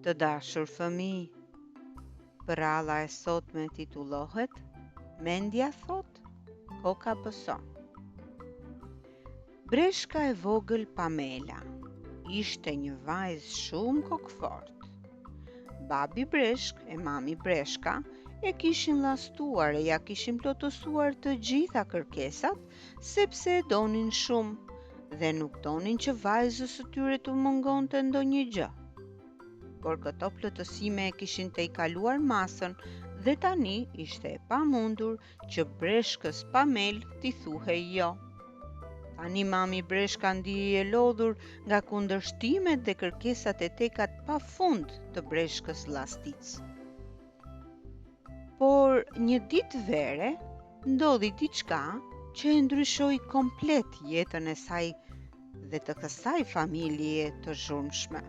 Të dashur fëmijë, përralla e sotme titullohet Mendja thot, koka pëson. Breshka e vogël Pamela ishte një vajzë shumë kokfort. Babi Breshk e mami Breshka e kishin llastuar e ja kishin plotësuar të gjitha kërkesat sepse e donin shumë dhe nuk donin që vajzës së tyre të mungonte ndonjë gjë. Por këto plotësime e kishin të i kaluar masën dhe tani ishte e pamundur që Breshkës Pamel t'i thuhej jo. Tani mami Breshka ndihej e lodhur nga kundërshtimet dhe kërkesat e tekat pafund të Breshkës llastic. Por një ditë vere ndodhi diçka që e ndryshoi komplet jetën e saj dhe të kësaj familje të zhurmshme.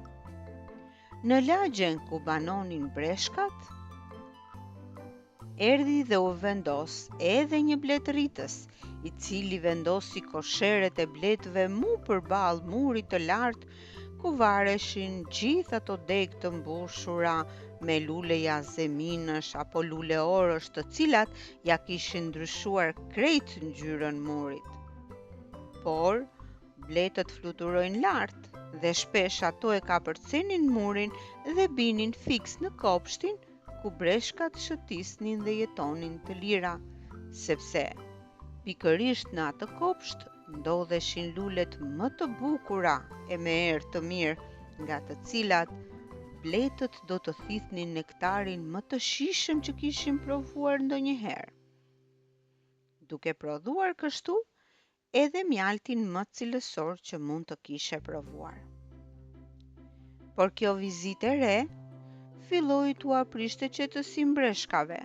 Në lagjen ku banonin breshkat, erdhi dhe u vendos edhe një bletëritës, i cili vendosi kosheret e bletëve mu përballë murit të lartë ku vareshin gjithë ato degë të mbushura me luleja zeminësh apo luleorësh të cilat ja kishin ndryshuar krejt ngjyrën murit. Por bletët fluturojnë lart dhe shpesh ato e kapërcenin murin dhe binin fiks në kopshtin ku breshkat shëtisnin dhe jetonin të lira, sepse pikërisht në atë kopsht ndodheshin lulet më të bukura e me erë të mirë, nga të cilat bletët do të thithnin nektarin më të shijshëm që kishin provuar ndonjëherë, duke prodhuar kështu edhe mjaltin më cilësor që mund të kishe provuar. Por kjo vizitë e re filloi t'u aprishte qetësinë breshkave,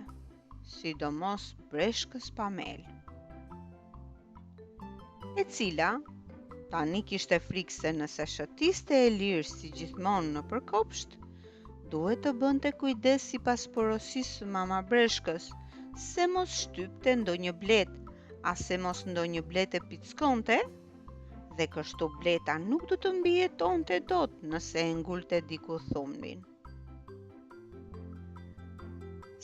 sidomos Breshkës Pamel, e cila tani kishte frikë se nëse shëtiste e lirë si gjithmonë nëpër kopsht, duhet të bënte kujdes sipas porosisë së mama Breshkës, se mos shtypte ndonjë blet, ase mos ndonjë blet e pickonte, dhe kështu bleta nuk do të mbijetonte dot nëse e ngulte diku thumnin.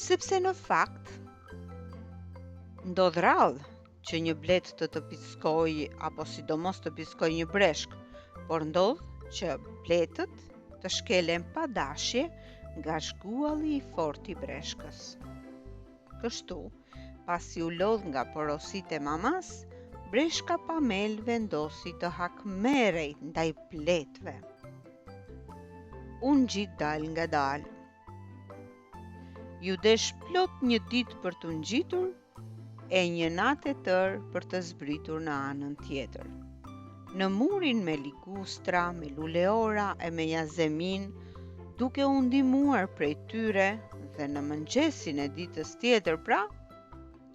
Sepse në fakt ndodh rrallë që një blet të pickojë apo sidomos të pickojë një breshk, por ndodh që bletët të shkelen pa dashje nga shgualli i fortë i breshkës. Kështu, pasi u lodh nga porositë e mamas, Breshka Pamel vendosi të hakmerej ndaj bletëve. Unë gjit dal nga dal. Ju desh plot një ditë për të ngjitur e një natë e tërë për të zbritur në anën tjetër. Në murin me ligustra, me luleora e me jazemin, duke u ndihmuar prej tyre dhe në mëngjesin e ditës tjetër pra,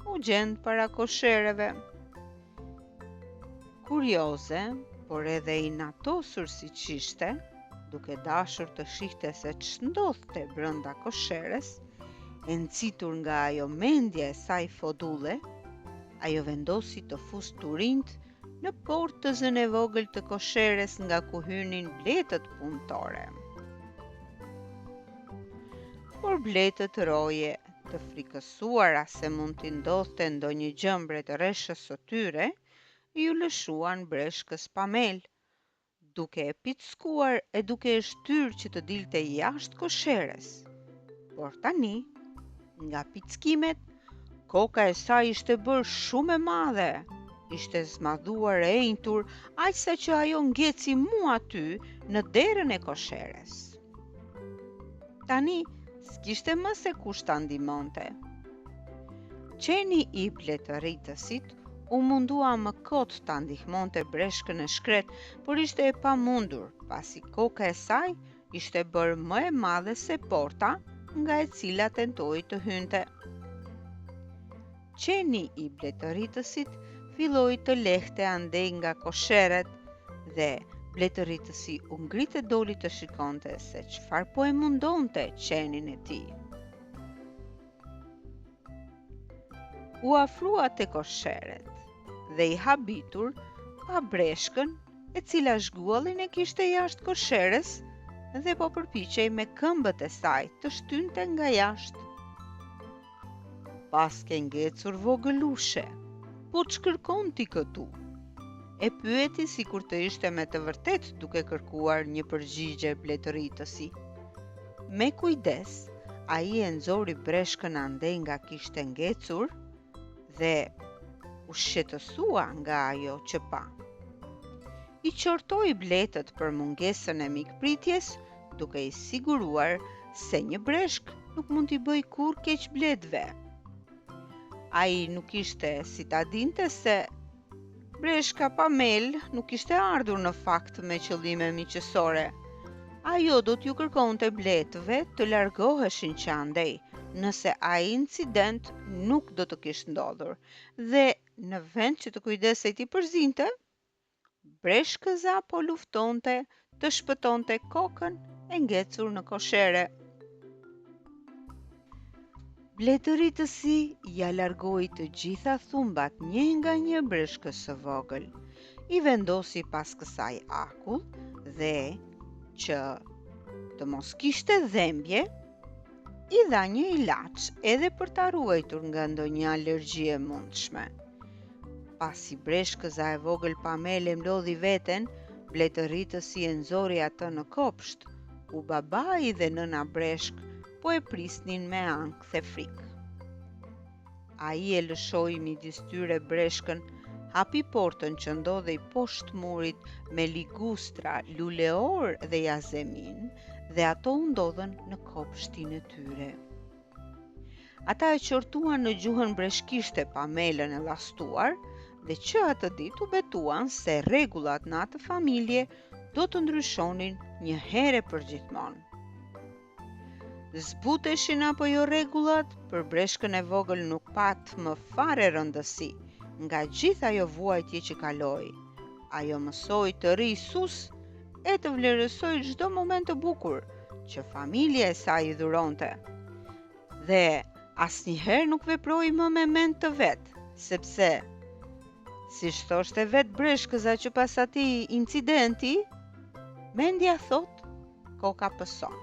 u gjend para koshereve. Kurioze, por edhe inatosur si qishte, duke dashur të shihte se ç'ndodhte brenda kosheres, e nxitur nga ajo mendja e saj fodulle, ajo vendosi të fuste turinjt në portëzën e vogël të kosheres nga ku hynin bletët punëtore. Por bletët roje, të frikësuara se mund t'i ndodhte ndonjë gjë mbretëreshës së tyre, ju lëshuan Breshkës Pamel, duke e pickuar e duke e shtyrë që të dilte jashtë kosheres. Por tani, nga pickimet, koka e saj ishte bërë shumë e madhe, ishte zmadhuar e enjtur, aq sa që ajo ngeci mu aty në derën e kosheres. Tani, s'kishte më se kush ta ndihmonte. Qeni i bletëritësit u mundua më kot ta ndihmonte breshkën e shkret, por ishte e pamundur, pasi koka e saj ishte bërë më e madhe se porta nga e cila tentoi të hynte. Qeni i bletëritësit filloi të lehte andej nga kosheret dhe bletëritësi u ngrit e doli të shikonte se çfarë po e mundonte qenin e tij. U afrua te kosheret dhe i habitur pa breshkën, e cila zhguallin e kishte jashtë kosheres dhe po përpiqej me këmbët e saj të shtynte nga jashtë. Pas ke ngecur vogëlushe, po ç'kërkon ti këtu? E pyeti sikur të ishte me të vërtet duke kërkuar një përgjigje bletëritësi. Me kujdes, ai e nxori breshkën andej nga kishte ngecur dhe u shqetësua nga ajo që pa. I qortoi bletët për mungesën e mikpritjes, duke i siguruar se një breshk nuk mund t'i bëj kur keq bletëve. Ai nuk ishte si ta dinte se breshka Pamel nuk ishte ardhur në fakt me qëllime miqësore. Ajo do t'ju kërkonte bletëve të largoheshin që andej, nëse ai incident nuk do të kishte ndodhur, dhe në vend që të kujdesej t'i përzinte, breshkëza po luftonte të shpëtonte kokën e ngecur në koshere. Bletëritësi ja largoi të gjitha thumbat një nga një breshkës së vogël, i vendosi pas kësaj akull dhe që të mos kishte dhembje, i dha një ilaç edhe për ta ruajtur nga ndonjë alergji e mundshme. Pasi breshkëza e vogël Pamel e mlodhi veten, bletëritësi e nxori atë në kopsht, ku babai dhe nëna breshk po e prisnin me ankth e frikë. Ai e lëshoi midis tyre breshkën, hapi portën që ndodhej poshtë murit me ligustra, luleor dhe jazemin, dhe ato u ndodhen në kopshtin e tyre. Ata e qortuan në gjuhën breshkishte Pamelën e llastuar dhe që atë ditë u betuan se rregullat në atë familje do të ndryshonin një herë për gjithmonë. Zbuteshin apo jo rregullat, për breshkën e vogël nuk pat më fare rëndësi, nga gjithë ajo vuajtje që kaloi. Ajo mësoi të ri sus e të vlerësoj çdo moment të bukur që familja e saj i dhuronte. Dhe asnjëherë nuk veproi më me mend të vet, sepse, siç thoshte vet breshkëza që pas atij incidenti, mendja thot, koka pëson.